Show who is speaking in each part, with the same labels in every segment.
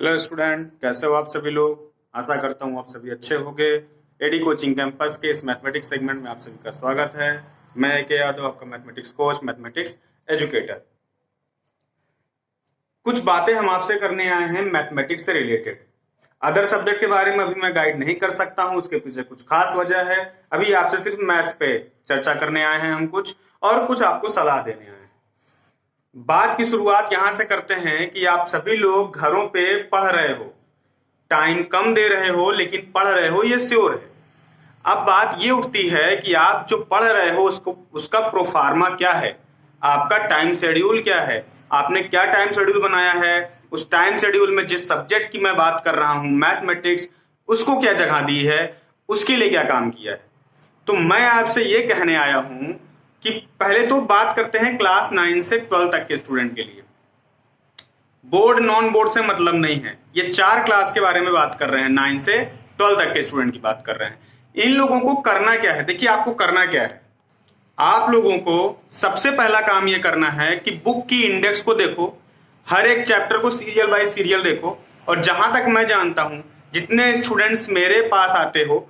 Speaker 1: Hello student, कैसे हो आप सभी लोग। आशा करता हूँ आप सभी अच्छे होंगे। एडी कोचिंग कैंपस के इस मैथमेटिक्स सेगमेंट में आप सभी का स्वागत है। मैं के यादव, आपका मैथमेटिक्स कोच, मैथमेटिक्स एजुकेटर। कुछ बातें हम आपसे करने आए हैं मैथमेटिक्स से रिलेटेड। अदर सब्जेक्ट के बारे में अभी मैं गाइड नहीं कर सकता हूँ, उसके पीछे कुछ खास वजह है। अभी आपसे सिर्फ मैथ्स पे चर्चा करने आए हैं हम कुछ, और कुछ आपको सलाह देने आए हैं। बात की शुरुआत यहां से करते हैं कि आप सभी लोग घरों पे पढ़ रहे हो, टाइम कम दे रहे हो लेकिन पढ़ रहे हो, ये श्योर है। अब बात ये उठती है कि आप जो पढ़ रहे हो उसका प्रोफार्मा क्या है, आपका टाइम शेड्यूल क्या है, आपने क्या टाइम शेड्यूल बनाया है, उस टाइम शेड्यूल में जिस सब्जेक्ट की मैं बात कर रहा हूं मैथमेटिक्स, उसको क्या जगह दी है, उसके लिए क्या काम किया है। तो मैं आपसे ये कहने आया हूं कि पहले तो बात करते हैं क्लास 9 से 12 तक के स्टूडेंट के लिए। बोर्ड नॉन बोर्ड से मतलब नहीं है, ये 4 क्लास के बारे में बात कर रहे हैं। 9 से 12 तक के स्टूडेंट की बात कर रहे हैं। इन लोगों को करना क्या है, देखिए आपको करना क्या है। आप लोगों को सबसे पहला काम ये करना है कि बुक की इंडेक्स को देखो, हर एक चैप्टर को सीरियल बाय सीरियल देखो। और जहां तक मैं जानता हूं, जितने स्टूडेंट्स मेरे पास आते हो,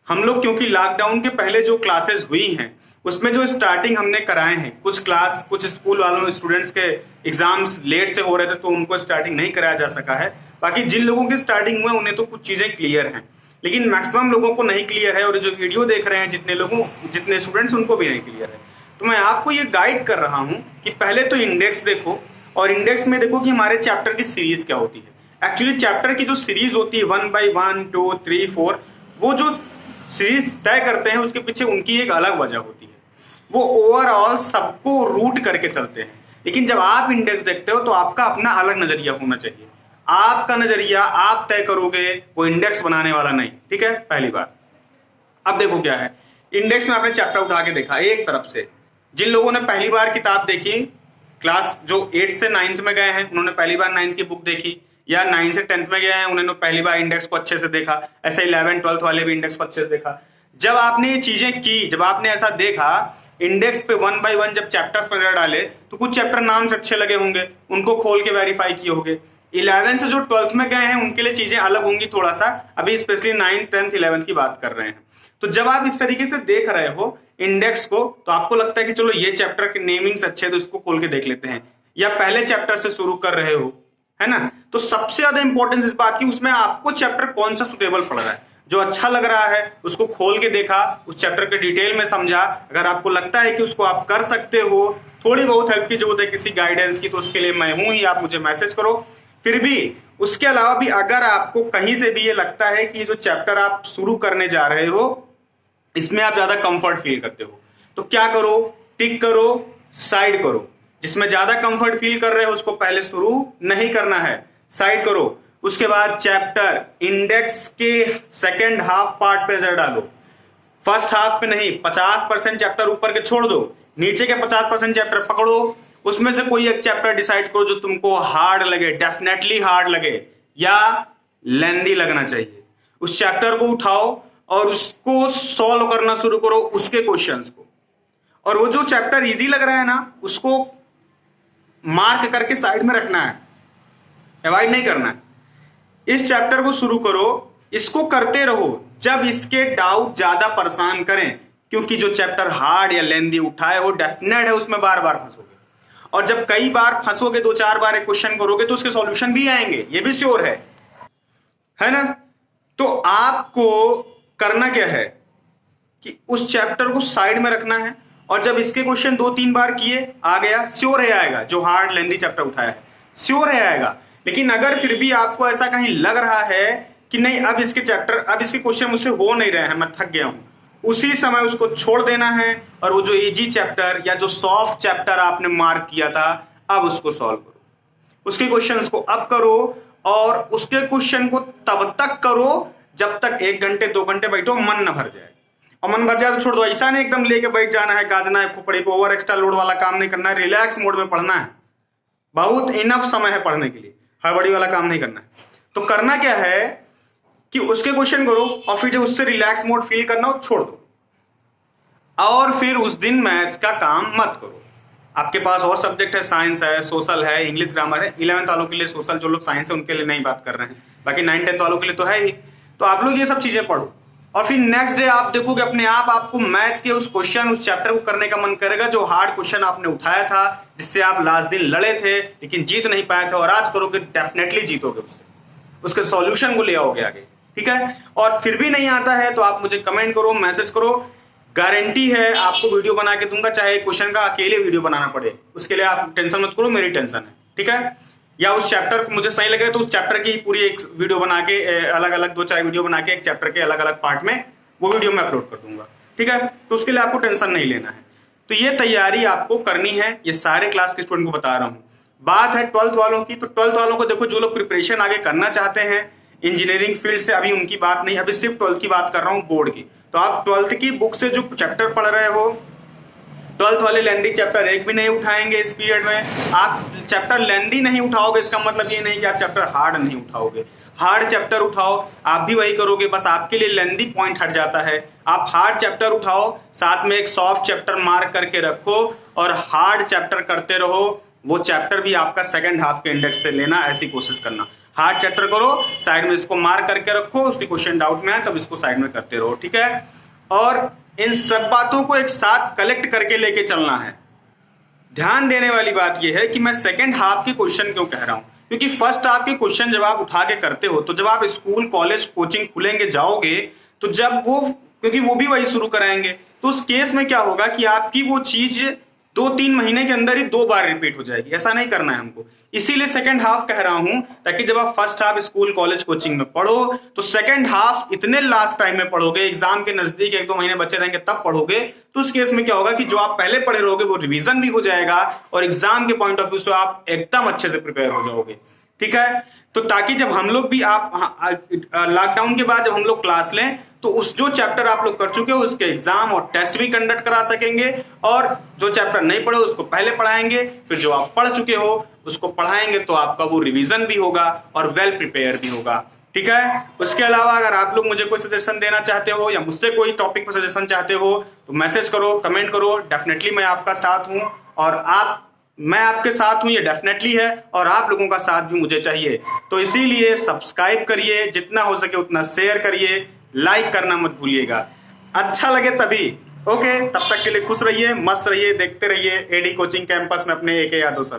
Speaker 1: हम लोग क्योंकि लॉकडाउन के पहले जो क्लासेस हुई हैं उसमें जो स्टार्टिंग हमने कराए हैं, कुछ स्कूल वालों स्टूडेंट्स के एग्जाम्स लेट से हो रहे थे तो उनको स्टार्टिंग नहीं कराया जा सका है। बाकी जिन लोगों की स्टार्टिंग हुए उन्हें तो कुछ चीजें क्लियर हैं, लेकिन मैक्सिमम लोगों को नहीं क्लियर है। और जो वीडियो देख रहे हैं जितने स्टूडेंट्स, उनको भी नहीं क्लियर है। तो मैं आपको ये गाइड कर रहा हूँ कि पहले तो इंडेक्स देखो, और इंडेक्स में देखो कि हमारे चैप्टर की सीरीज क्या होती है। एक्चुअली चैप्टर की जो सीरीज होती है 1 by 1, 2, 3, 4, वो जो सीरीज तय करते हैं उसके पीछे उनकी एक अलग वजह होती है। वो ओवरऑल सबको रूट करके चलते हैं। लेकिन जब आप इंडेक्स देखते हो तो आपका अपना अलग नजरिया होना चाहिए। आपका नजरिया आप तय करोगे, वो इंडेक्स बनाने वाला नहीं। ठीक है, पहली बात। अब देखो क्या है, इंडेक्स में आपने चैप्टर उठा के देखा एक तरफ से। जिन लोगों ने पहली बार किताब देखी, क्लास जो 8 से 9th में गए हैं उन्होंने पहली बार 9th की बुक देखी, या 9 से 10th में गए हैं उन्होंने पहली बार इंडेक्स को अच्छे से देखा। ऐसे 11 12th वाले भी इंडेक्स को अच्छे से देखा। जब आपने ये चीजें की, जब आपने ऐसा देखा, इंडेक्स पे 1 by 1 जब चैप्टर्स वगैरह डाले तो कुछ चैप्टर नाम से अच्छे लगे होंगे, उनको खोल के वेरीफाई किए होंगे। 11 से जो 12th में गए हैं उनके लिए चीजें अलग होंगी थोड़ा सा। अभी स्पेशली 9th 10th 11th की बात कर रहे हैं। तो जब आप इस तरीके से देख रहे हो इंडेक्स को, तो आपको लगता है कि चलो ये चैप्टर के नेमिंग्स अच्छे, तो इसको खोल के देख लेते हैं, या पहले चैप्टर से शुरू कर रहे हो, है ना। तो सबसे ज्यादा इंपॉर्टेंस इस बात की उसमें आपको चैप्टर कौन सा सुटेबल पड़ रहा है, जो अच्छा लग रहा है उसको खोल के देखा, उस चैप्टर के डिटेल में समझा। अगर आपको लगता है कि उसको आप कर सकते हो, थोड़ी बहुत हेल्प की जरूरत है किसी गाइडेंस की, तो उसके लिए मैं हूं ही, आप मुझे मैसेज करो। फिर भी उसके अलावा भी अगर आपको कहीं से भी ये लगता है कि जो चैप्टर आप शुरू करने जा रहे हो इसमें आप ज्यादा कंफर्ट फील करते हो, तो क्या करो, टिक करो, साइड करो। जिसमें ज्यादा कंफर्ट फील कर रहे हो उसको पहले शुरू नहीं करना है, साइड करो। उसके बाद चैप्टर इंडेक्स के सेकेंड हाफ पार्ट पे नजर डालो, फर्स्ट हाफ पे नहीं। 50% चैप्टर ऊपर के छोड़ दो, नीचे के 50% चैप्टर पकड़ो। उसमें से कोई एक चैप्टर डिसाइड करो जो तुमको हार्ड लगे, डेफिनेटली हार्ड लगे या लेंदी लगना चाहिए। उस चैप्टर को उठाओ और उसको सॉल्व करना शुरू करो, उसके क्वेश्चंस को। और वो जो चैप्टर इजी लग रहा है ना, उसको मार्क करके साइड में रखना है, अवॉइड नहीं करना है। इस चैप्टर को शुरू करो, इसको करते रहो जब इसके डाउट ज्यादा परेशान करें, क्योंकि जो चैप्टर हार्ड या लेंदी उठाए हो डेफिनेट है उसमें बार बार फंसोगे। और जब कई बार फंसोगे, 2-4 बार एक क्वेश्चन करोगे, तो उसके सॉल्यूशन भी आएंगे, ये भी श्योर है ना। तो आपको करना क्या है कि उस चैप्टर को साइड में रखना है, और जब इसके क्वेश्चन 2-3 बार किए, आ गया, श्योर है आएगा। जो हार्ड लेंदी चैप्टर उठाया है श्योर है आएगा। लेकिन अगर फिर भी आपको ऐसा कहीं लग रहा है कि नहीं, अब इसके क्वेश्चन मुझसे हो नहीं रहे हैं, मैं थक गया हूं, उसी समय उसको छोड़ देना है, और वो जो इजी चैप्टर या जो सॉफ्ट चैप्टर आपने मार्क किया था, अब उसको सॉल्व करो। उसके क्वेश्चन को अब करो, और उसके क्वेश्चन को तब तक करो जब तक 1 घंटे 2 घंटे बैठो, मन न भर जाए। और मन भर जाए तो छोड़ दो, ऐसा नहीं एकदम लेके बैठ जाना है, गाजना है खोपड़ी पे, ओवर एक्स्ट्रा लोड वाला काम नहीं करना है, रिलैक्स मोड में पढ़ना है। बहुत इनफ समय है पढ़ने के लिए, हड़बड़ी वाला काम नहीं करना है। तो करना क्या है कि उसके क्वेश्चन करो, और फिर जब उससे रिलैक्स मोड फील करना हो छोड़ दो, और फिर उस दिन मैथ्स का काम मत करो। आपके पास और सब्जेक्ट है, साइंस है, सोशल है, इंग्लिश ग्रामर है। 11th वालों के लिए सोशल, जो लोग साइंस है उनके लिए नहीं बात कर रहे हैं, बाकी 9th 10th वालों के लिए तो है ही। तो आप लोग ये सब चीजें पढ़ो और फिर नेक्स्ट डे आप देखोगे अपने आप आपको मैथ के उस क्वेश्चन, उस चैप्टर को करने का मन करेगा जो हार्ड क्वेश्चन आपने उठाया था, जिससे आप लास्ट दिन लड़े थे लेकिन जीत नहीं पाए थे, और आज करोगे डेफिनेटली जीतोगे, उसके सॉल्यूशन को ले आओगे आगे, ठीक है। और फिर भी नहीं आता है तो आप मुझे कमेंट करो, मैसेज करो, गारंटी है आपको वीडियो बना के दूंगा, चाहे क्वेश्चन का अकेले वीडियो बनाना पड़े, उसके लिए आप टेंशन मत करो, मेरी टेंशन है, ठीक है। या उस चैप्टर मुझे सही लगे तो उस चैप्टर की पूरी एक वीडियो बना के, अलग अलग 2-4 वीडियो बना के एक चैप्टर के अलग अलग पार्ट में वो वीडियो मैं अपलोड कर दूंगा, ठीक है। तो उसके लिए आपको टेंशन नहीं लेना है। तो ये तैयारी आपको करनी है, ये सारे क्लास के स्टूडेंट को बता रहा हूँ। बात है 12th वालों की, तो 12th वालों को देखो, जो लोग प्रिपरेशन आगे करना चाहते हैं इंजीनियरिंग फील्ड से, अभी उनकी बात नहीं, अभी सिर्फ 12th की बात कर रहा हूँ, बोर्ड की। तो आप 12th की बुक से जो चैप्टर पढ़ रहे हो, 12th वाले लेंदी चैप्टर एक भी नहीं उठाएंगे इस पीरियड में। आप चैप्टर लेंदी नहीं उठाओगे, इसका मतलब ये नहीं कि आप चैप्टर हार्ड नहीं उठाओगे, हार्ड चैप्टर उठाओ, आप भी वही करोगे, बस आपके लिए लेंदी पॉइंट हट जाता है। आप हार्ड चैप्टर उठाओ, साथ में एक सॉफ्ट चैप्टर मार्क करके रखो और हार्ड चैप्टर करते रहो। वो चैप्टर भी आपका सेकंड हाफ के इंडेक्स से लेना, ऐसी कोशिश करना। हार्ड चैप्टर करो, साइड में इसको मार्क करके रखो, उसकी क्वेश्चन डाउट में आए तब इसको साइड में करते रहो, ठीक है। और इन सब बातों को एक साथ कलेक्ट करके लेके चलना है। ध्यान देने वाली बात यह है कि मैं सेकंड हाफ के क्वेश्चन क्यों कह रहा हूं, क्योंकि फर्स्ट हाफ के क्वेश्चन जब आप उठा के करते हो, तो जब आप स्कूल कॉलेज कोचिंग खुलेंगे जाओगे, तो जब वो, क्योंकि वो भी वही शुरू कराएंगे, तो उस केस में क्या होगा कि आपकी वो चीज 2-3 महीने के अंदर ही 2 बार रिपीट हो जाएगी। ऐसा नहीं करना है हमको, इसीलिए सेकंड हाफ कह रहा हूं, ताकि जब आप first half school college coaching में पढ़ो तो सेकंड हाफ इतने लास्ट टाइम में पढ़ोगे, एग्जाम के नजदीक 1-2 महीने बचे रहेंगे तब पढ़ोगे, तो उस केस में क्या होगा कि जो आप पहले पढ़े रहोगे वो रिवीजन भी हो जाएगा और एग्जाम के पॉइंट ऑफ व्यू से आप एकदम अच्छे से प्रिपेयर हो जाओगे, ठीक है। तो ताकि जब हम लोग भी, आप लॉकडाउन के बाद जब हम लोग क्लास लें, तो उस जो चैप्टर आप लोग कर चुके हो उसके एग्जाम और टेस्ट भी कंडक्ट करा सकेंगे, और जो चैप्टर नहीं पढ़े उसको पहले पढ़ाएंगे, फिर जो आप पढ़ चुके हो उसको पढ़ाएंगे, तो आपका वो रिवीजन भी होगा और वेल प्रिपेयर भी होगा, ठीक है। उसके अलावा अगर आप लोग मुझे कोई सजेशन देना चाहते हो या मुझसे कोई टॉपिक पर सजेशन चाहते हो तो मैसेज करो, कमेंट करो, डेफिनेटली मैं आपका साथ हूं, और मैं आपके साथ हूं, ये डेफिनेटली है, और आप लोगों का साथ भी मुझे चाहिए। तो इसीलिए सब्सक्राइब करिए, जितना हो सके उतना शेयर करिए, लाइक करना मत भूलिएगा, अच्छा लगे तभी। ओके, तब तक के लिए खुश रहिए, मस्त रहिए, देखते रहिए एडी कोचिंग कैंपस में अपने AK यादव सर।